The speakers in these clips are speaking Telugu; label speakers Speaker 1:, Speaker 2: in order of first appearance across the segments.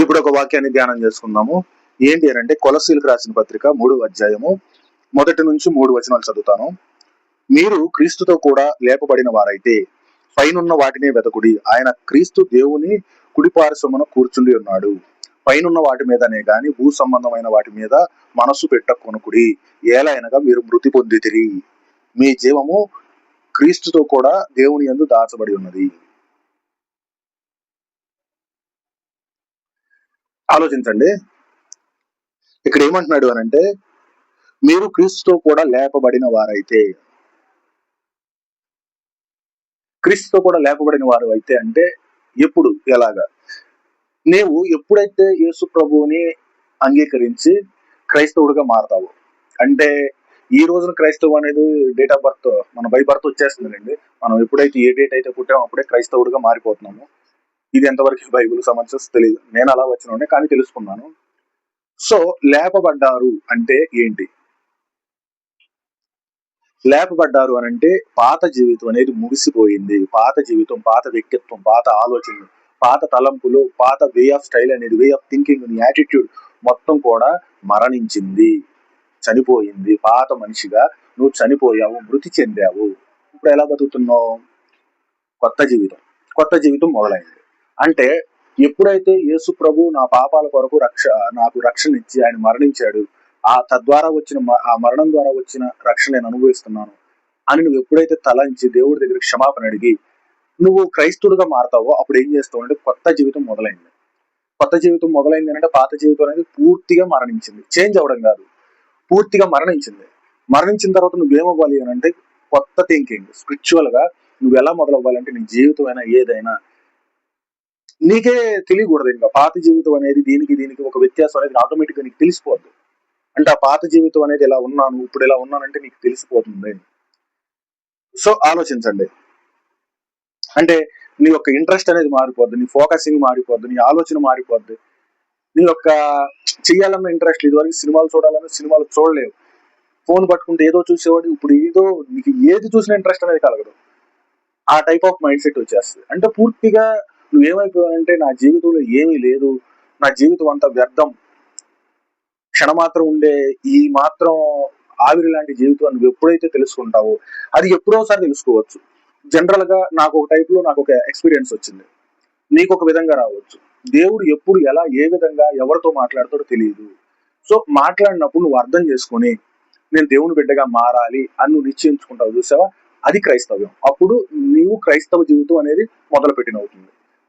Speaker 1: ఇప్పుడు ఒక వాక్యాన్ని ధ్యానం చేసుకుందాము. ఏంటి అని అంటే కొలస్సీలకు రాసిన పత్రిక 3వ అధ్యాయము 1-3 వచనాలు చదువుతాను. మీరు క్రీస్తుతో కూడా లేపబడిన వారైతే పైనున్న వాటినే వెతకుడి. ఆయన క్రీస్తు దేవుని కుడిపార్శ్వమున కూర్చుండి ఉన్నాడు. పైనున్న వాటి మీదనే గాని భూ సంబంధమైన వాటి మీద మనస్సు పెట్టకొనుకుడి. ఏలయనగా మీరు మృతి పొందితిరి, మీ జీవము క్రీస్తుతో కూడా దేవుని యందు దాచబడి ఉన్నది. ఆలోచించండి, ఇక్కడ ఏమంటున్నాడు అని అంటే, మీరు క్రీస్తుతో కూడా లేపబడిన వారైతే, క్రీస్తుతో కూడా లేపబడిన వారు అయితే అంటే ఎప్పుడు, ఎలాగా? నీవు ఎప్పుడైతే యేసు ప్రభువుని అంగీకరించి క్రైస్తవుడిగా మారతావు అంటే, ఈ రోజున క్రైస్తవం అనేది డేట్ ఆఫ్ బర్త్ మన బై బర్త్ వచ్చేస్తుందండి. మనం ఎప్పుడైతే ఏ డేట్ అయితే పుట్టామో అప్పుడే క్రైస్తవుడిగా మారిపోతున్నాము. ఇది ఎంతవరకు బైబిల్ సమంజసం తెలియదు, నేను అలా వచ్చిన కానీ తెలుసుకున్నాను. సో లేపబడ్డారు అంటే ఏంటి? లేపబడ్డారు అని అంటే పాత జీవితం అనేది ముగిసిపోయింది. పాత జీవితం, పాత వ్యక్తిత్వం, పాత ఆలోచనలు, పాత తలంపులు, పాత వే ఆఫ్ స్టైల్ అనేది, వే ఆఫ్ థింకింగ్, నీ యాటిట్యూడ్ మొత్తం కూడా మరణించింది, చనిపోయింది. పాత మనిషిగా నువ్వు చనిపోయావు, మృతి చెందావు. ఇప్పుడు ఎలా బతుకుతున్నావు? కొత్త జీవితం, కొత్త జీవితం మొదలైంది. అంటే ఎప్పుడైతే యేసు ప్రభు నా పాపాల కొరకు నాకు రక్షణ ఇచ్చి ఆయన మరణించాడు, తద్వారా వచ్చిన ఆ మరణం ద్వారా వచ్చిన రక్షణ నేను అనుభవిస్తున్నాను అని నువ్వు ఎప్పుడైతే తలంచి దేవుడి దగ్గర క్షమాపణ అడిగి నువ్వు క్రైస్తవుడిగా మారతావో అప్పుడు ఏం చేస్తావు అంటే కొత్త జీవితం మొదలైంది. కొత్త జీవితం మొదలైంది అంటే పాత జీవితం అనేది పూర్తిగా మరణించింది. చేంజ్ అవ్వడం కాదు, పూర్తిగా మరణించింది. మరణించిన తర్వాత నువ్వేమవ్వాలి అని అంటే కొత్త థింకింగ్, స్పిరిచువల్ గా నువ్వు ఎలా మొదలవ్వాలంటే నీ జీవితం అయినా ఏదైనా నీకే తెలియకూడదు. ఇంకా పాత జీవితం అనేది దీనికి ఒక వ్యత్యాసం అనేది ఆటోమేటిక్ గా నీకు తెలిసిపోద్ది. అంటే ఆ పాత జీవితం అనేది ఎలా ఉన్నాను, ఇప్పుడు ఎలా ఉన్నానంటే నీకు తెలిసిపోతుంది. సో ఆలోచించండి, అంటే నీ యొక్క ఇంట్రెస్ట్ అనేది మారిపోద్ది, నీ ఫోకసింగ్ మారిపోద్ది, నీ ఆలోచన మారిపోద్ది, నీ యొక్క చెయ్యాలన్న ఇంట్రెస్ట్. ఇదివరకు సినిమాలు చూడాలన్న సినిమాలు చూడలేవు, ఫోన్ పట్టుకుంటే ఏదో చూసేవాడు, ఇప్పుడు ఏదో నీకు ఏది చూసిన ఇంట్రెస్ట్ అనేది కలగదు. ఆ టైప్ ఆఫ్ మైండ్ సెట్ వచ్చేస్తుంది. అంటే పూర్తిగా నువ్వేమైపోయావంటే నా జీవితంలో ఏమీ లేదు, నా జీవితం అంతా వ్యర్థం, క్షణమాత్రం ఉండే ఈ మాత్రం ఆవిరి లాంటి జీవితం నువ్వు ఎప్పుడైతే తెలుసుకుంటావో, అది ఎప్పుడోసారి తెలుసుకోవచ్చు. జనరల్ గా నాకు ఒక ఎక్స్పీరియన్స్ వచ్చింది, నీకు ఒక విధంగా రావచ్చు. దేవుడు ఎప్పుడు ఎలా ఏ విధంగా ఎవరితో మాట్లాడతాడో తెలియదు. సో మాట్లాడినప్పుడు నువ్వు అర్థం చేసుకొని నేను దేవుని బిడ్డగా మారాలి అని నువ్వు నిశ్చయించుకుంటావు చూసావా, అది క్రైస్తవ్యం. అప్పుడు నీవు క్రైస్తవ జీవితం అనేది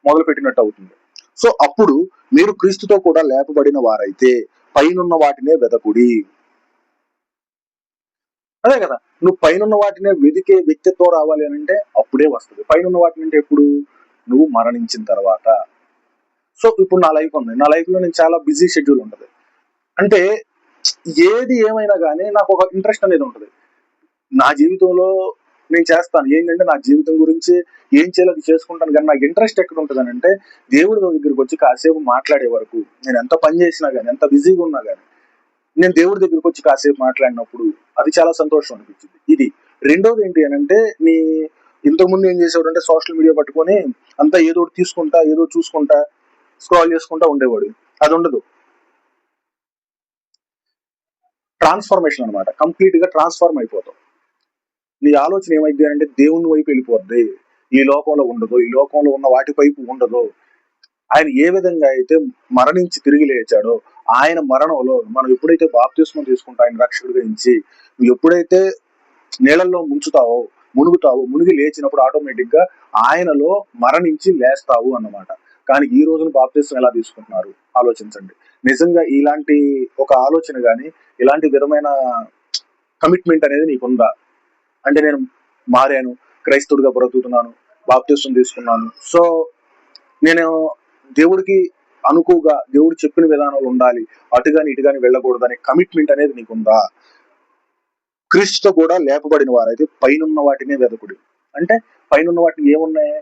Speaker 1: మొదలుపెట్టినట్టు అవుతుంది. సో అప్పుడు మీరు క్రీస్తుతో కూడా లేపబడిన వారైతే పైనున్న వాటినే వెదకుడి. అదే కదా, నువ్వు పైనున్న వాటినే వెదికే వ్యక్తిత్వం రావాలి అని అంటే అప్పుడే వస్తుంది. పైనున్న వాటిని అంటే ఎప్పుడు? నువ్వు మరణించిన తర్వాత. సో ఇప్పుడు నా లైఫ్ ఉంది, నా లైఫ్ లో నేను చాలా బిజీ షెడ్యూల్ ఉంటుంది. అంటే ఏది ఏమైనా కానీ నాకు ఒక ఇంట్రెస్ట్ అనేది ఉంటుంది. నా జీవితంలో నేను చేస్తాను ఏంటంటే నా జీవితం గురించి ఏం చేయాలో అది చేసుకుంటాను. కానీ నాకు ఇంట్రెస్ట్ ఎక్కడ ఉంటుంది అని అంటే దేవుడి దగ్గరికి వచ్చి కాసేపు మాట్లాడే వరకు, నేను ఎంత పని చేసినా కానీ, ఎంత బిజీగా ఉన్నా కానీ, నేను దేవుడి దగ్గరికి వచ్చి కాసేపు మాట్లాడినప్పుడు అది చాలా సంతోషం అనిపించింది. ఇది. రెండోది ఏంటి అని అంటే ఇంతకుముందు ఏం చేసేవాడు అంటే సోషల్ మీడియా పట్టుకొని అంతా ఏదో ఒకటి తీసుకుంటా, ఏదో చూసుకుంటా, స్క్రాల్ చేసుకుంటా ఉండేవాడు. అది ఉండదు. ట్రాన్స్ఫర్మేషన్ అనమాట, కంప్లీట్ గా ట్రాన్స్ఫార్మ్ అయిపోతాం. నీ ఆలోచన ఏమైంది అంటే దేవుని వైపు వెళ్ళిపోద్ది. ఈ లోకంలో ఉండదు, ఈ లోకంలో ఉన్న వాటి వైపు ఉండదు. ఆయన ఏ విధంగా అయితే మరణించి తిరిగి లేచాడో, ఆయన మరణంలో మనం ఎప్పుడైతే బాప్తిస్మం తీసుకుంటా ఆయన రక్షకుడిగా ఇచ్చి నువ్వు ఎప్పుడైతే నీళ్ళల్లో మునుగుతావు, మునిగి లేచినప్పుడు ఆటోమేటిక్ గా ఆయనలో మరణించి లేస్తావు అన్నమాట. కానీ ఈ రోజున బాప్తిస్మం ఎలా తీసుకుంటున్నారు ఆలోచించండి. నిజంగా ఇలాంటి ఒక ఆలోచన గాని, ఇలాంటి విధమైన కమిట్మెంట్ అనేది నీకుందా? అంటే నేను మారాను, క్రైస్తవుడిగా బ్రతుకుతున్నాను, బాప్తిస్మం తీసుకున్నాను, సో నేను దేవుడికి అనుకువగా దేవుడు చెప్పిన విధానాలు ఉండాలి, అటుగాని ఇటుగాని వెళ్ళకూడదు అనే కమిట్మెంట్ అనేది నీకుందా? క్రీస్తుతో కూడా లేపబడిన వారైతే పైనున్న వాటినే వెదకుడి. అంటే పైనున్న వాటిని ఏమున్నాయి?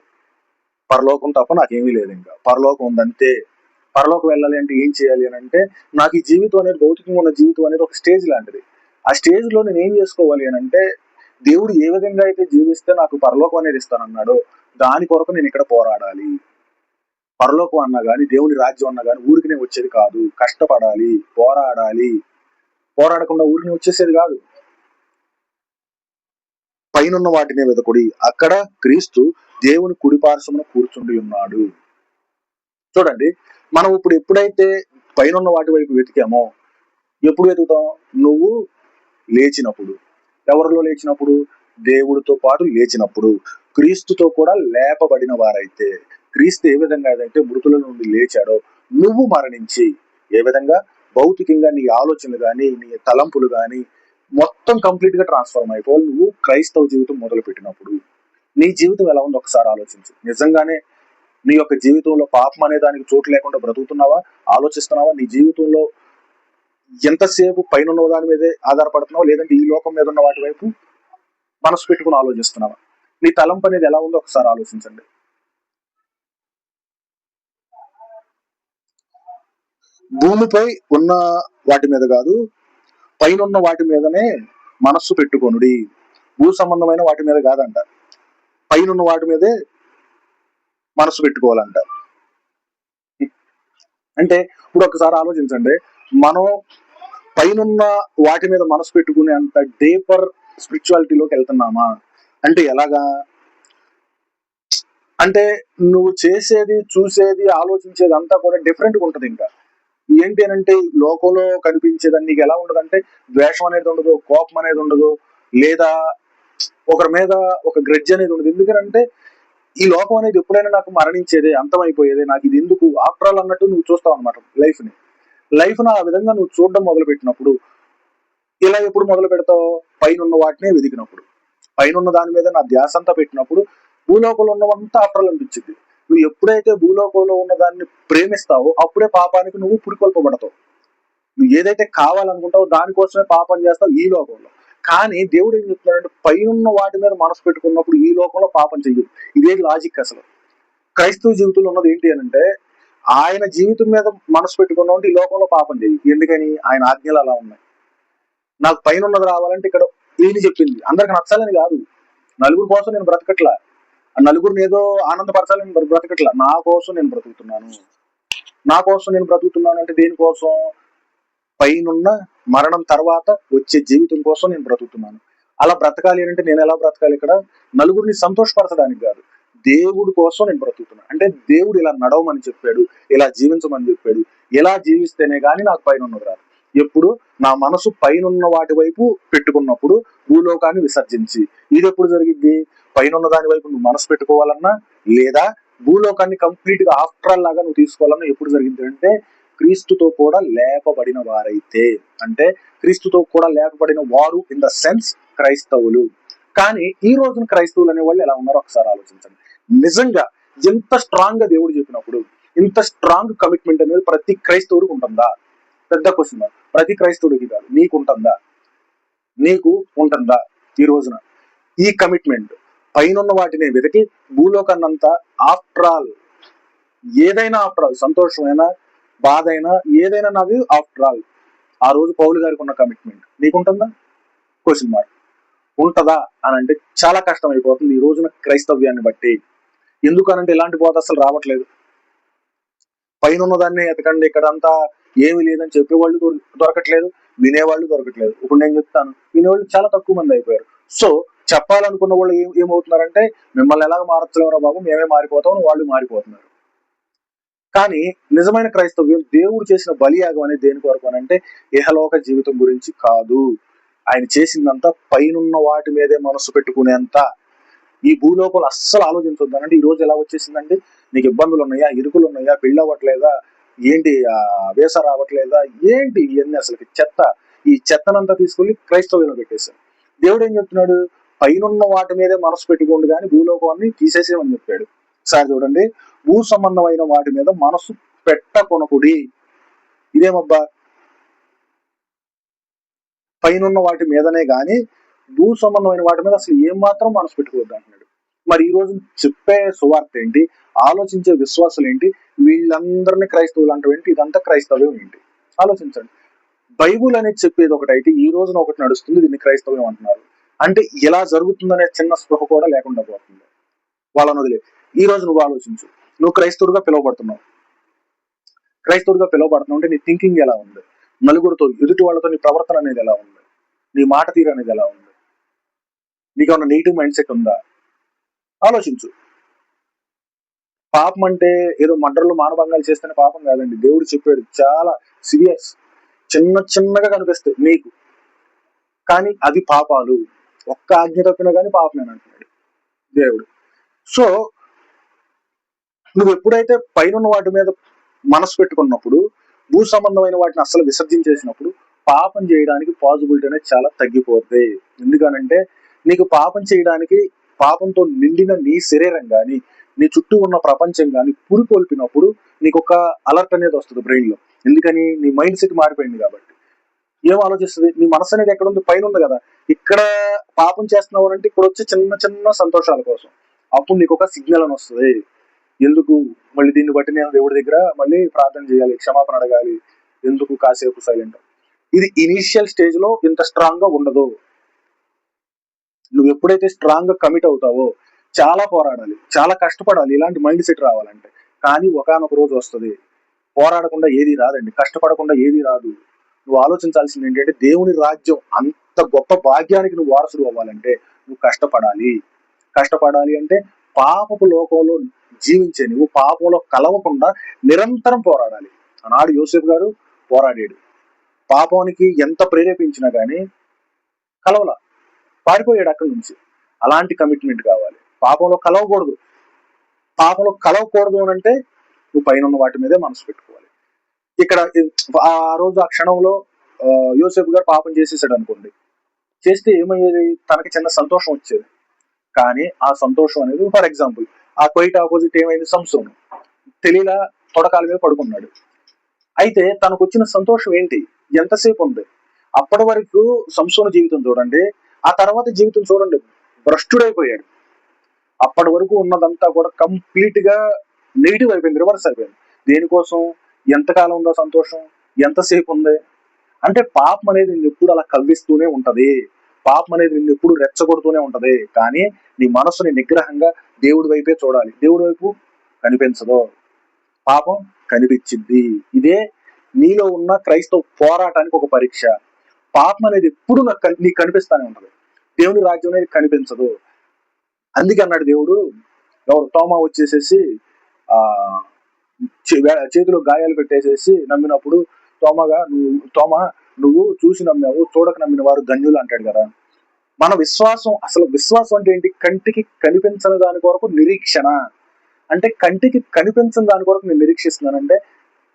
Speaker 1: పరలోకం తప్ప నాకేమీ లేదు, ఇంకా పరలోకం ఉందంతే. పరలోకం వెళ్ళాలి అంటే ఏం చేయాలి అని అంటే నాకు ఈ జీవితం అనేది, భౌతికంగా ఉన్న జీవితం అనేది ఒక స్టేజ్ లాంటిది. ఆ స్టేజ్ లో నేను ఏం చేసుకోవాలి అని అంటే దేవుడు ఏ విధంగా అయితే జీవిస్తే నాకు పరలోకం అనేది ఇస్తానన్నాడో దాని కొరకు నేను ఇక్కడ పోరాడాలి. పరలోకం అన్నా కానీ, దేవుని రాజ్యం అన్నా కానీ ఊరికనే వచ్చేది కాదు. కష్టపడాలి, పోరాడాలి. పోరాడకుండా ఊరికనే వచ్చేసేది కాదు. పైనున్న వాటినే వెదకుడి, అక్కడ క్రీస్తు దేవుని కుడిపార్శ్వమున కూర్చుండి ఉన్నాడు. చూడండి, మనం ఇప్పుడు ఎప్పుడైతే పైనున్న వాటి వైపు వెతికామో, ఎప్పుడు వెతుకుతాం? నువ్వు లేచినప్పుడు. ఎవరిలో లేచినప్పుడు? దేవుడితో పాటు లేచినప్పుడు. క్రీస్తుతో కూడా లేపబడిన వారైతే, క్రీస్తు ఏ విధంగా అయితే మృతుల నుండి లేచాడో, నువ్వు మరణించి ఏ విధంగా భౌతికంగా నీ ఆలోచనలు కానీ, నీ తలంపులు కానీ మొత్తం కంప్లీట్ గా ట్రాన్స్ఫార్మ్ అయిపోవాలి. నువ్వు క్రైస్తవ జీవితం మొదలు పెట్టినప్పుడు నీ జీవితం ఎలా ఉందో ఒకసారి ఆలోచించు. నిజంగానే నీ యొక్క జీవితంలో పాపం అనే దానికి చోటు లేకుండా బ్రతుకుతున్నావా? ఆలోచిస్తున్నావా? నీ జీవితంలో ఎంతసేపు పైన దాని మీదే ఆధారపడుతున్నావా, లేదంటే ఈ లోకం మీద ఉన్న వాటి వైపు మనసు పెట్టుకుని ఆలోచిస్తున్నావా? నీ తలంపు అనేది ఎలా ఉందో ఒకసారి ఆలోచించండి. భూమిపై ఉన్న వాటి మీద కాదు, పైన వాటి మీదనే మనస్సు పెట్టుకొనుడి. భూ సంబంధమైన వాటి మీద కాదంట, పైన వాటి మీదే మనసు పెట్టుకోవాలంట. అంటే ఇప్పుడు ఒకసారి ఆలోచించండి, మనం పైనున్న వాటి మీద మనసు పెట్టుకునే అంత డీపర్ స్పిరిచువాలిటీలోకి వెళ్తున్నామా? అంటే ఎలాగా? అంటే నువ్వు చేసేది, చూసేది, ఆలోచించేది అంతా కూడా డిఫరెంట్గా ఉంటుంది. ఇంకా ఏంటి అని అంటే, లోకంలో కనిపించేది నీకు ఎలా ఉండదంటే, ద్వేషం అనేది ఉండదు, కోపం అనేది ఉండదు, లేదా ఒకరి మీద ఒక గ్రెడ్జ్ అనేది ఉండదు. ఎందుకంటే ఈ లోకం అనేది ఎప్పుడైనా నాకు మరణించేదే, అంతమైపోయేదే, నాకు ఇది ఎందుకు ఆఫ్టర్ ఆల్ అన్నట్టు నువ్వు చూస్తావు అనమాట లైఫ్ను ఆ విధంగా నువ్వు చూడడం మొదలు పెట్టినప్పుడు. ఇలా ఎప్పుడు మొదలు పెడతావు? పైన వాటినే వెతికినప్పుడు, పైన దాని మీద నా ధ్యాస అంతా పెట్టినప్పుడు భూలోకంలో ఉన్నవంతా ఆఫ్టర్ ఆల్ అనిపించింది. నువ్వు ఎప్పుడైతే భూలోకంలో ఉన్న దాన్ని ప్రేమిస్తావో అప్పుడే పాపానికి నువ్వు పురికొల్పబడతావు. నువ్వు ఏదైతే కావాలనుకుంటావో దానికోసమే పాపం చేస్తావు ఈ లోకంలో. కానీ దేవుడు ఏం చెప్తున్నాడంటే, పైన వాటి మీద మనసు పెట్టుకున్నప్పుడు ఈ లోకంలో పాపం చెయ్యదు. ఇదేది లాజిక్ అసలు? క్రైస్తవ జీవితంలో ఉన్నది ఏంటి అని అంటే, ఆయన జీవితం మీద మనసు పెట్టుకున్నావు ఈ లోకంలో పాపం చెయ్యి. ఎందుకని? ఆయన ఆజ్ఞలు అలా ఉన్నాయి. నాకు పైన ఉన్నది రావాలంటే ఇక్కడ ఏమి చెప్పింది అందరికి నచ్చాలని కాదు, నలుగురు కోసం నేను బ్రతకట్లా, నలుగురిని ఏదో ఆనందపరచాలని బ్రతకట్లా, నా కోసం నేను బ్రతుకుతున్నాను. నా కోసం నేను బ్రతుకుతున్నాను అంటే దేనికోసం? పైనున్న మరణం తర్వాత వచ్చే జీవితం కోసం నేను బ్రతుకుతున్నాను. అలా బ్రతకాలి అంటే నేను ఎలా బ్రతకాలి? ఇక్కడ నలుగురిని సంతోషపరచడానికి కాదు, దేవుడి కోసం నేను బ్రతుకుతున్నాను. అంటే దేవుడు ఇలా నడవమని చెప్పాడు, ఇలా జీవించమని చెప్పాడు. ఇలా జీవిస్తేనే గానీ నాకు పైన ఉన్నది రాదు. ఎప్పుడు నా మనసు పైనున్న వాటి వైపు పెట్టుకున్నప్పుడు, భూలోకాన్ని విసర్జించి. ఇది ఎప్పుడు జరిగింది? పైన దాని వైపు నువ్వు మనసు పెట్టుకోవాలన్నా, లేదా భూలోకాన్ని కంప్లీట్ గా ఆఫ్టర్ ఆల్ లాగా నువ్వు తీసుకోవాలన్నా ఎప్పుడు జరిగింది అంటే, క్రీస్తుతో కూడా లేపబడిన వారైతే. అంటే క్రీస్తుతో కూడా లేపబడిన వారు ఇన్ ద సెన్స్ క్రైస్తవులు. కానీ ఈ రోజున క్రైస్తవులు అనే వాళ్ళు ఎలా ఉన్నారో ఒకసారి ఆలోచించండి. నిజంగా ఎంత స్ట్రాంగ్ గా దేవుడు చెప్పినప్పుడు, ఇంత స్ట్రాంగ్ కమిట్మెంట్ అనేది ప్రతి క్రైస్తవుడికి ఉంటుందా? పెద్ద క్వశ్చన్ మార్క్. ప్రతి క్రైస్తవుడికి కాదు, నీకు ఉంటుందా? నీకు ఉంటుందా ఈ రోజున ఈ కమిట్మెంట్? పైన వాటిని వెతికి భూలోకాన్నంతా ఆఫ్టర్ ఆల్, ఏదైనా ఆఫ్టర్ ఆల్, సంతోషమైనా బాధ అయినా ఏదైనా నాది ఆఫ్టర్ ఆల్. ఆ రోజు పౌలు గారికి ఉన్న కమిట్మెంట్ నీకుంటుందా? Question mark. ఉంటదా అని అంటే చాలా కష్టం అయిపోతుంది ఈ రోజున క్రైస్తవ్యాన్ని బట్టి. ఎందుకనంటే ఇలాంటి బోధ అసలు రావట్లేదు. పైన దాన్ని ఎతకండి, ఇక్కడ అంతా ఏమి లేదని చెప్పేవాళ్ళు దొరకట్లేదు, వినేవాళ్ళు దొరకట్లేదు. ఇప్పుడు నేను చెప్తాను, వినేవాళ్ళు చాలా తక్కువ మంది అయిపోయారు. సో చెప్పాలనుకున్న వాళ్ళు ఏమవుతున్నారంటే, మిమ్మల్ని ఎలాగ మారచ్చలేమరా బాబు, మేమే మారిపోతాం, వాళ్ళు మారిపోతున్నారు. కానీ నిజమైన క్రైస్తవ్యం దేవుడు చేసిన బలియాగం అనేది దేని కొరకు అని అంటే, ఇహలోక జీవితం గురించి కాదు. ఆయన చేసిందంతా పైనున్న వాటి మీదే మనసు పెట్టుకునేంత. ఈ భూలోకంలో అస్సలు ఆలోచించొద్దానంటే, ఈ రోజు ఎలా వచ్చేసిందంటే, నీకు ఇబ్బందులు ఉన్నాయా, ఇరుకులు ఉన్నాయా, పెళ్ళి అవ్వట్లేదా, ఏంటి వేస రావట్లేదా, ఏంటి ఇవన్నీ అసలు చెత్త. ఈ చెత్తనంతా తీసుకెళ్లి క్రైస్తవ్యంలో పెట్టేశారు. దేవుడు ఏం చెప్తున్నాడు? పైనున్న వాటి మీదే మనసు పెట్టుకోండి కానీ భూలోకాన్ని తీసేసేమని చెప్పాడు. సార్ చూడండి, భూ సంబంధమైన వాటి మీద మనసు పెట్టకొనకుడి. ఇదేమబ్బా? పైనున్న వాటి మీదనే గాని భూ సంబంధమైన వాటి మీద అసలు ఏం మాత్రం మనసు పెట్టుకోవద్దు అంటున్నాడు. మరి ఈ రోజు చెప్పే సువార్త ఏంటి, ఆలోచించే విశ్వాసులు ఏంటి, వీళ్ళందరినీ క్రైస్తవులు అంటే ఏంటి, ఇదంతా క్రైస్తవ్యం ఏంటి? ఆలోచించండి. బైబుల్ అనేది చెప్పేది ఒకటైతే ఈ రోజున ఒకటి నడుస్తుంది, దీన్ని క్రైస్తవ్యం అంటున్నారు. అంటే ఇలా జరుగుతుందనే చిన్న స్పృహ కూడా లేకుండా పోతుంది వాళ్ళని వదిలే. ఈ రోజు నువ్వు ఆలోచించు, నువ్వు క్రైస్తవుడిగా పిలువబడుతున్నావు. క్రైస్తవుడిగా పిలువబడుతున్నావు అంటే నీ థింకింగ్ ఎలా ఉంది, నలుగురితో ఎదుటి వాళ్ళతో నీ ప్రవర్తన అనేది ఎలా ఉంది, నీ మాట తీరు అనేది ఎలా ఉంది, నీకేమన్నా నెగిటివ్ మైండ్ సెట్ ఉందా, ఆలోచించు. పాపం అంటే ఏదో మర్డర్లు మానభంగాలు చేస్తేనే పాపం కాదండి. దేవుడు చెప్పాడు చాలా సివియర్స్, చిన్న చిన్నగా కనిపిస్తాయి నీకు, కానీ అవి పాపాలు. ఒక్క ఆజ్ఞ తప్పినా కానీ పాపమేనంటున్నాడు అంటున్నాడు దేవుడు. సో నువ్వు ఎప్పుడైతే పైన వాటి మీద మనసు పెట్టుకున్నప్పుడు, భూ సంబంధమైన వాటిని అసలు విసర్జించేసినప్పుడు పాపం చేయడానికి పాసిబిలిటీ అనేది చాలా తగ్గిపోద్ది. ఎందుకనంటే నీకు పాపం చేయడానికి, పాపంతో నిండిన నీ శరీరం కానీ నీ చుట్టూ ఉన్న ప్రపంచం కానీ పురికొల్పినప్పుడు నీకు ఒక అలర్ట్ అనేది వస్తుంది బ్రెయిన్ లో. ఎందుకని? నీ మైండ్ సెట్ మారిపోయింది కాబట్టి. ఏం ఆలోచిస్తుంది? నీ మనసు అనేది ఎక్కడ ఉంది? పైన ఉంది కదా. ఇక్కడ పాపం చేస్తున్నావు అంటే ఇక్కడ వచ్చే చిన్న చిన్న సంతోషాల కోసం, అప్పుడు నీకు ఒక సిగ్నల్ అని వస్తుంది. ఎందుకు మళ్ళీ దీన్ని బట్టి నేను దేవుడి దగ్గర మళ్ళీ ప్రార్థన చేయాలి, క్షమాపణ అడగాలి, ఎందుకు కాసేపు సైలెంట్. ఇది ఇనీషియల్ స్టేజ్ లో ఇంత స్ట్రాంగ్ గా ఉండదు. నువ్వు ఎప్పుడైతే స్ట్రాంగ్ గా కమిట్ అవుతావో చాలా పోరాడాలి, చాలా కష్టపడాలి ఇలాంటి మైండ్ సెట్ రావాలంటే. కానీ ఒకానొక రోజు వస్తుంది. పోరాడకుండా ఏది రాదండి, కష్టపడకుండా ఏది రాదు. నువ్వు ఆలోచించాల్సింది ఏంటంటే దేవుని రాజ్యం అంత గొప్ప భాగ్యానికి నువ్వు వారసుడు అవ్వాలంటే నువ్వు కష్టపడాలి. కష్టపడాలి అంటే పాపపు లోకంలో జీవించే నువ్వు పాపంలో కలవకుండా నిరంతరం పోరాడాలి. ఆనాడు యోసేపు గారు పోరాడాడు. పాపానికి ఎంత ప్రేరేపించినా గానీ కలవలా, పారిపోయాడు అక్కడి నుంచి. అలాంటి కమిట్మెంట్ కావాలి. పాపంలో కలవకూడదు. పాపంలో కలవకూడదు అని అంటే నువ్వు పైన ఉన్న వాటి మీదే మనసు పెట్టుకోవాలి. ఇక్కడ ఆ రోజు ఆ క్షణంలో యోసేపు గారు పాపం చేసేసాడు అనుకోండి, చేస్తే ఏమయ్యేది? తనకి చిన్న సంతోషం వచ్చేది. కానీ ఆ సంతోషం అనేది, ఫర్ ఎగ్జాంపుల్ ఆ క్వైట్ ఆపోజిట్ ఏమైంది, సంసోను తెలియలా తొడకాల మీద పడుకున్నాడు. అయితే తనకు వచ్చిన సంతోషం ఏంటి? ఎంతసేపు ఉంది? అప్పటి వరకు సంసోను జీవితం చూడండి, ఆ తర్వాత జీవితం చూడండి, భ్రష్టుడైపోయాడు. అప్పటి వరకు ఉన్నదంతా కూడా కంప్లీట్ గా నెగిటివ్ అయిపోయింది, రివర్స్ అయిపోయింది. దేనికోసం? ఎంతకాలం ఉందో సంతోషం, ఎంతసేపు ఉంది అంటే పాపం అనేది నిన్ను ఎప్పుడు అలా కవ్విస్తూనే ఉంటది. పాపం అనేది నిన్ను ఎప్పుడు రెచ్చగొడుతూనే ఉంటది. కానీ నీ మనసుని నిగ్రహంగా దేవుడి వైపే చూడాలి. దేవుడి వైపు కనిపించదు, పాపం కనిపించింది. ఇదే నీలో ఉన్న క్రైస్తవ పోరాటానికి ఒక పరీక్ష. పాపం అనేది ఎప్పుడు నీకు కనిపిస్తానే ఉంటది, దేవుని రాజ్యం అనేది కనిపించదు. అందుకే అన్నాడు దేవుడు, ఎవరు తోమా వచ్చేసేసి ఆ చేతిలో గాయాలు పెట్టేసేసి నమ్మినప్పుడు తోమా నువ్వు చూసి నమ్మావు, చూడక నమ్మిన వారు ధన్యులు అంటాడు కదా. మన విశ్వాసం, అసలు విశ్వాసం అంటే ఏంటి? కంటికి కనిపించని దాని కొరకు నిరీక్షణ. అంటే కంటికి కనిపించని దాని కొరకు నేను నిరీక్షిస్తున్నానంటే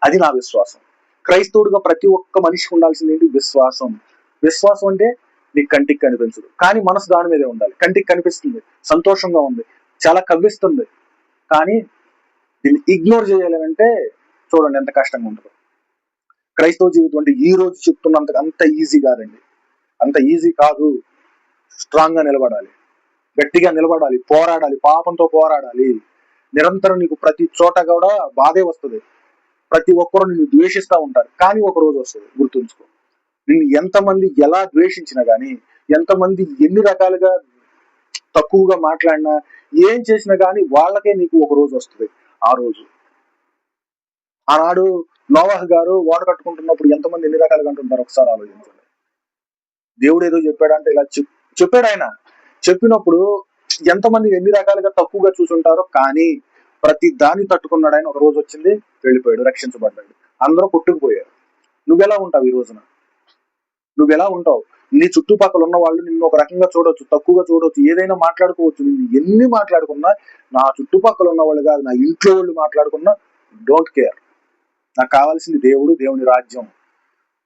Speaker 1: అది నా విశ్వాసం. క్రైస్తవుడిగా ప్రతి ఒక్క మనిషికి ఉండాల్సింది ఏంటి? విశ్వాసం. విశ్వాసం అంటే నీకు కంటికి కనిపించదు, కానీ మనసు దాని మీదే ఉండాలి. కంటికి కనిపిస్తుంది, సంతోషంగా ఉంది, చాలా కవ్విస్తుంది, కానీ దీన్ని ఇగ్నోర్ చేయాలి అంటే చూడండి ఎంత కష్టంగా ఉంటుందో. క్రైస్తవ జీవితం అంటే ఈ రోజు చెప్తున్నంత అంత ఈజీ కాదండి, అంత ఈజీ కాదు. స్ట్రాంగ్ గా నిలబడాలి, గట్టిగా నిలబడాలి, పోరాడాలి, పాపంతో పోరాడాలి. నిరంతరం నీకు ప్రతి చోట కూడా బాధే వస్తుంది, ప్రతి ఒక్కరు నిన్ను ద్వేషిస్తూ ఉంటారు. కానీ ఒక రోజు వస్తుంది, గుర్తుంచుకో, నిన్ను ఎంతమంది ఎలా ద్వేషించినా గానీ, ఎంతమంది ఎన్ని రకాలుగా తక్కువగా మాట్లాడినా, ఏం చేసినా గానీ వాళ్ళకే నీకు ఒక రోజు వస్తుంది. ఆ రోజు ఆనాడు నోవాహు గారు ఓడ కట్టుకుంటున్నప్పుడు ఎంతమంది ఎన్ని రకాలుగా అంటుంటారు ఒకసారి ఆలోచించండి. దేవుడు ఏదో చెప్పాడంటే ఇలా చెప్పాడు. ఆయన చెప్పినప్పుడు ఎంతమంది ఎన్ని రకాలుగా తక్కువగా చూసుంటారో, కానీ ప్రతి దాన్ని తట్టుకున్నాడు ఆయన. ఒక రోజు వచ్చింది, వెళ్ళిపోయాడు, రక్షించబడ్డాడు, అందరూ కొట్టుకుపోయారు. నువ్వెలా ఉంటావు ఈ రోజున? నువ్వెలా ఉంటావు? నీ చుట్టుపక్కల ఉన్న వాళ్ళు నిన్ను ఒక రకంగా చూడొచ్చు, తక్కువగా చూడొచ్చు, ఏదైనా మాట్లాడుకోవచ్చు. నిన్ను ఎన్ని మాట్లాడుకున్నా, నా చుట్టుపక్కల ఉన్న వాళ్ళు కాదు, నా ఇంట్లో వాళ్ళు మాట్లాడుకున్నా డోంట్ కేర్. నాకు కావాల్సింది దేవుడు, దేవుని రాజ్యం.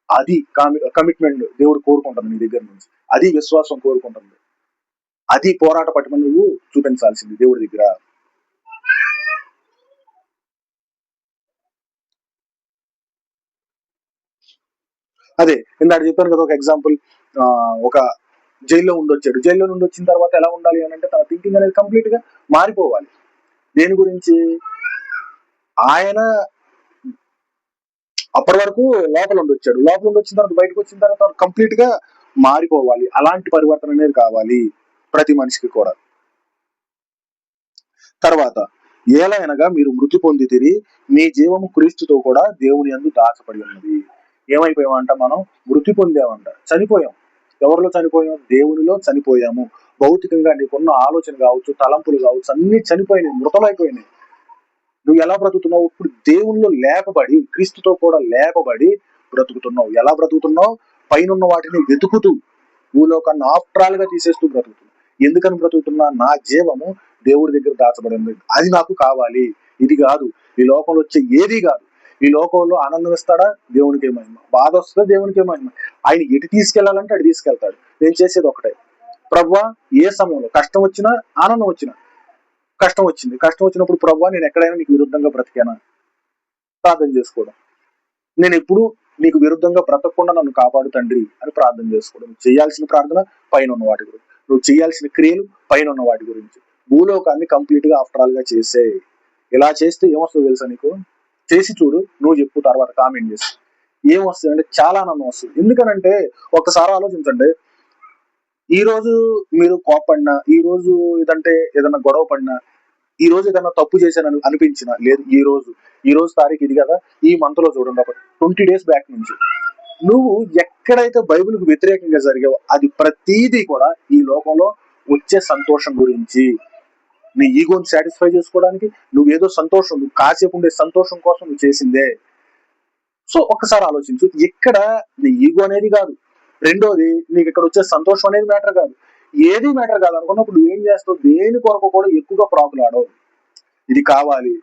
Speaker 1: అది కమిట్మెంట్ దేవుడు కోరుకుంటుంది నీ దగ్గర నుంచి. అది విశ్వాసం కోరుకుంటుంది. అది పోరాట పట్టుమని నువ్వు చూపించాల్సింది దేవుడి దగ్గర. అదే ఇందాక చెప్పాను కదా, ఒక ఎగ్జాంపుల్. ఒక జైల్లో ఉండొచ్చాడు. జైల్లో నుండి వచ్చిన తర్వాత ఎలా ఉండాలి అని అంటే తన థింకింగ్ అనేది కంప్లీట్ గా మారిపోవాలి. దేని గురించి? ఆయన అప్పటి వరకు లోపల ఉండొచ్చాడు, లోపల ఉండి వచ్చిన తర్వాత బయటకు వచ్చిన తర్వాత కంప్లీట్ గా మారిపోవాలి. అలాంటి పరివర్తన అనేది కావాలి ప్రతి మనిషికి కూడా. తర్వాత ఏలయనగా మీరు మృతి పొందితిరి, మీ జీవము క్రీస్తుతో కూడా దేవుని యందు దాచబడి ఉన్నది. ఏమైపోయామంట? మనం మృతి పొందామంట, చనిపోయాం. ఎవరిలో చనిపోయాం? దేవునిలో చనిపోయాము. భౌతికంగా నీకున్న ఆలోచన కావచ్చు, తలంపులు కావచ్చు, అన్ని చనిపోయినాయి, మృతమైపోయినాయి. నువ్వు ఎలా బ్రతుకుతున్నావు? ఇప్పుడు దేవునిలో లేపబడి, క్రీస్తుతో కూడా లేపబడి బ్రతుకుతున్నావు. ఎలా బ్రతుకుతున్నావు? పైనున్న వాటిని వెతుకుతూ, భూలోకాన్ని ఆఫ్ట్రాల్గా తీసేస్తూ బ్రతుకుతున్నావు. ఎందుకని బ్రతుకుతున్నా? నా జీవము దేవుడి దగ్గర దాచబడింది, అది నాకు కావాలి. ఇది కాదు, ఈ లోకంలో వచ్చే ఏది కాదు. ఈ లోకంలో ఆనందం ఇస్తాడా? దేవునికి ఏమైనా. బాధ వస్తుందా? దేవునికి ఏమైనా. ఆయన ఎటు తీసుకెళ్లాలంటే అటు తీసుకెళ్తాడు. నేను చేసేది ఒకటే, ప్రభువా ఏ సమయంలో కష్టం వచ్చినా, ఆనందం వచ్చినా, కష్టం వచ్చినప్పుడు ప్రభువా నేను ఎక్కడైనా నీకు విరుద్ధంగా బ్రతికానా? ప్రార్థన చేసుకోవడం. నేను ఎప్పుడు నీకు విరుద్ధంగా బ్రతకకుండా నన్ను కాపాడు తండ్రి అని ప్రార్థన చేసుకోవడం. నువ్వు చేయాల్సిన ప్రార్థన పైన ఉన్న వాటి గురించి, నువ్వు చేయాల్సిన క్రియలు పైన ఉన్న వాటి గురించి. భూలోకాన్ని కంప్లీట్ గా ఆఫ్టర్ గా చేసే. ఇలా చేస్తే ఏమొస్తుందో తెలుసా నీకు? చేసి చూడు, నువ్వు చెప్పు, తర్వాత కామెంట్ చేసి. ఏమొస్తుంది అంటే చాలా ఆనందం వస్తుంది. ఎందుకనంటే ఒక్కసారి ఆలోచించండి, ఈ రోజు మీరు కోపడినా, ఈ రోజు ఏదంటే ఏదన్నా గొడవ పడినా, ఈ రోజు ఏదైనా తప్పు చేశానని అనిపించిన, లేదు ఈ రోజు తారీఖు ఇది కదా, ఈ మంత్ లో చూడండి, ఒక 20 days బ్యాక్ నుంచి నువ్వు ఎక్కడైతే బైబిల్కి వ్యతిరేకంగా జరిగావో అది ప్రతీదీ కూడా ఈ లోకంలో వచ్చే సంతోషం గురించి, నీ ఈగోని సాటిస్ఫై చేసుకోవడానికి, నువ్వేదో సంతోషం, నువ్వు కాసేపు ఉండే సంతోషం కోసం నువ్వు చేసిందే. సో ఒక్కసారి ఆలోచించు, ఇక్కడ నీ ఈగో అనేది కాదు, రెండోది నీకు ఇక్కడ వచ్చే సంతోషం అనేది మ్యాటర్ కాదు, ఏది మ్యాటర్ కాదు అనుకున్నప్పుడు నువ్వు ఏం చేస్తావు? దేని కొరకు కూడా ఎక్కువగా ప్రాకులాడవు. ఇది కావాలి.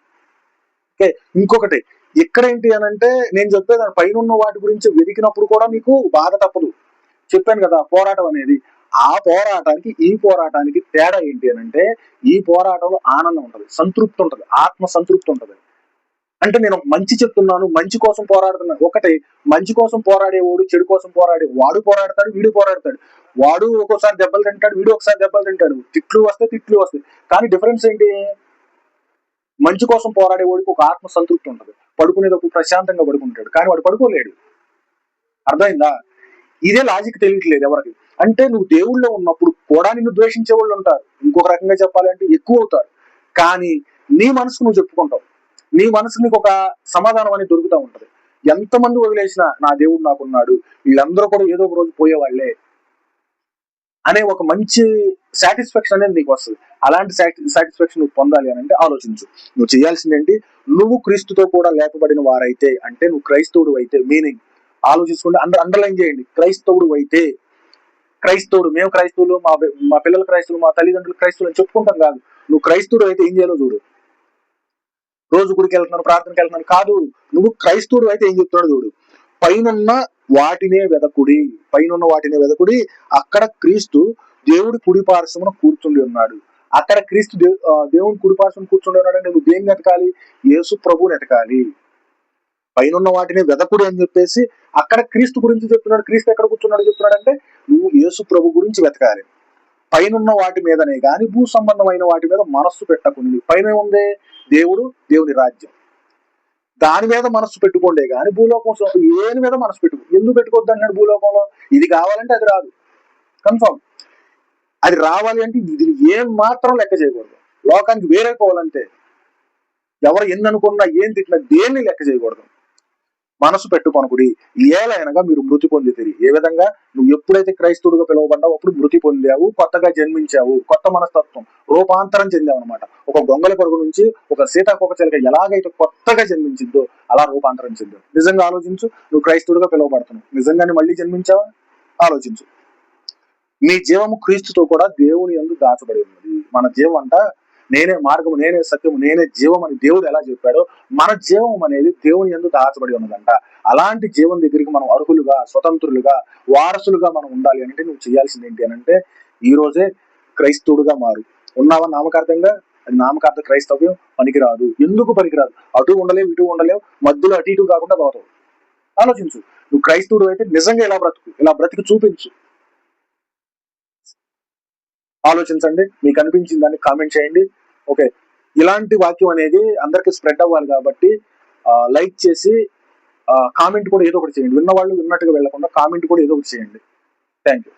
Speaker 1: ఓకే, ఇంకొకటి ఇక్కడ ఏంటి అని అంటే, నేను చెప్పేది పైన ఉన్న వాటి గురించి వెతికినప్పుడు కూడా నీకు బాధ తప్పదు. చెప్పాను కదా, పోరాటం అనేది. ఆ పోరాటానికి ఈ పోరాటానికి తేడా ఏంటి అని అంటే, ఈ పోరాటంలో ఆనందం ఉంటది, సంతృప్తి ఉంటది, ఆత్మ సంతృప్తి ఉంటది. అంటే నేను మంచి చెప్తున్నాను, మంచి కోసం పోరాడుతున్నాను. ఒకటి, మంచి కోసం పోరాడేవాడు, చెడు కోసం పోరాడే వాడు పోరాడతాడు, వీడు పోరాడతాడు. వాడు ఒక్కోసారి దెబ్బలు తింటాడు, వీడు ఒకసారి దెబ్బలు తింటాడు, తిట్లు వస్తాయి. కానీ డిఫరెన్స్ ఏంటి? మంచి కోసం పోరాడేవాడికి ఒక ఆత్మ సంతృప్తి ఉంటది, పడుకునేటప్పుడు ప్రశాంతంగా పడుకుంటాడు. కానీ వాడు పడుకోలేడు. అర్థమైందా? ఇదే లాజిక్ తెలియట్లేదు ఎవరికి. అంటే నువ్వు దేవుళ్ళో ఉన్నప్పుడు కూడా నిన్ను ద్వేషించే వాళ్ళు ఉంటారు. ఇంకొక రకంగా చెప్పాలంటే ఎక్కువ అవుతారు. కానీ నీ మనసుకు నువ్వు చెప్పుకుంటావు, నీ మనసుకు నీకు ఒక సమాధానం అనేది దొరుకుతూ ఉంటది. ఎంతమంది వదిలేసినా నా దేవుడు నాకున్నాడు, వీళ్ళందరూ కూడా ఏదో ఒక రోజు పోయేవాళ్లే అనే ఒక మంచి సాటిస్ఫాక్షన్ అనేది నీకు వస్తుంది. అలాంటి సాటిస్ఫాక్షన్ నువ్వు పొందాలి అని అంటే ఆలోచించు. నువ్వు చేయాల్సింది ఏంటి? నువ్వు క్రీస్తుతో కూడా లేపబడిన వారైతే, అంటే నువ్వు క్రైస్తవుడు అయితే, మీనింగ్ ఆలోచించుకుంటే అండర్లైన్ చేయండి. క్రైస్తవుడు అయితే, క్రైస్తవుడు, మేము క్రైస్తవులు, మా పిల్లలు క్రైస్తవులు, మా తల్లిదండ్రులు క్రైస్తవులు అని చెప్పుకుంటాం కాదు. నువ్వు క్రైస్తవుడు అయితే ఏం చేయాలో చూడు. రోజు గుడికి వెళ్తున్నాను, ప్రార్థనకి వెళ్తున్నాను కాదు. నువ్వు క్రైస్తవుడు అయితే ఏం చెప్తున్నాడు చూడు. పైనున్న వాటినే వెదకుడి, అక్కడ క్రీస్తు దేవుడి కుడి పార్శ్వమున కూర్చుండి ఉన్నాడు. అక్కడ క్రీస్తు దేవుడి కుడి పార్శ్వం కూర్చుండి ఉన్నాడు అంటే నువ్వు దేన్ని వెతకాలి? యేసు ప్రభువుని వెతకాలి. పైనున్న వాటిని వెదకుడు అని చెప్పేసి అక్కడ క్రీస్తు గురించి చెప్తున్నాడు. క్రీస్తు ఎక్కడ కూర్చున్నాడు చెప్తున్నాడు అంటే నువ్వు యేసు ప్రభు గురించి వెతకాలి. పైనున్న వాటి మీదనే గాని భూ సంబంధమైన వాటి మీద మనస్సు పెట్టకుంది. పైన ఉందే దేవుడు, దేవుని రాజ్యం, దాని మీద మనస్సు పెట్టుకోండే గాని భూలోకం ఏని మీద మనసు ఎందుకు పెట్టుకోవద్దు అన్నాడు? భూలోకంలో ఇది కావాలంటే అది రాదు, కన్ఫర్మ్. అది రావాలి అంటే ఇది ఏం మాత్రం లెక్క చేయకూడదు. లోకానికి వేరైపోవాలంటే ఎవరు ఎన్ని అనుకున్నా, ఏం తిట్టినా దేన్ని లెక్క చేయకూడదు. మనసు పెట్టుకొనకుడి, ఏలైనగా మీరు మృతి పొందితిరి. ఏ విధంగా? నువ్వు ఎప్పుడైతే క్రైస్తవుడిగా పిలువబడ్డావు అప్పుడు మృతి పొందావు, కొత్తగా జన్మించావు, కొత్త మనస్తత్వం, రూపాంతరం చెందావు అనమాట. ఒక గొంగళి పరుగు నుంచి ఒక సీతాకోకచిలుక ఎలాగైతే కొత్తగా జన్మించిందో అలా రూపాంతరం చెందావు. నిజంగా ఆలోచించు, నువ్వు క్రైస్తవుడిగా పిలువబడుతున్నావు, నిజంగానే మళ్ళీ జన్మించావా? ఆలోచించు. మీ జీవము క్రీస్తుతో కూడా దేవుని యందు దాచబడి ఉన్నది. మన జీవం అంట నేనే మార్గము, నేనే సత్యము, నేనే జీవం అని దేవుడు ఎలా చెప్పాడో మన జీవం అనేది దేవుని యందు దాచబడి ఉన్నదంట. అలాంటి జీవం దగ్గరికి మనం అర్హులుగా, స్వతంత్రులుగా, వారసులుగా మనం ఉండాలి అంటే నువ్వు చేయాల్సింది ఏంటి అని అంటే, ఈ రోజే క్రైస్తవుడుగా మారు. ఉన్నావా నామకార్థంగా? అది నామకార్థ క్రైస్తవ్యం పనికిరాదు. ఎందుకు పనికిరాదు? అటు ఉండలేవు, ఇటు ఉండలేవు, మధ్యలో అటు ఇటు కాకుండా పోతావు. ఆలోచించు. నువ్వు క్రైస్తవుడు అయితే నిజంగా ఇలా బ్రతికి చూపించు. ఆలోచించండి, మీకు అనిపించింది దాన్ని కామెంట్ చేయండి. ఓకే, ఇలాంటి వాక్యం అనేది అందరికి స్ప్రెడ్ అవ్వాలి కాబట్టి లైక్ చేసి కామెంట్ కూడా ఏదో ఒకటి చేయండి. విన్నవాళ్ళు విన్నట్టుగా వెళ్లకుండా కామెంట్ కూడా ఏదో ఒకటి చేయండి. Thank you.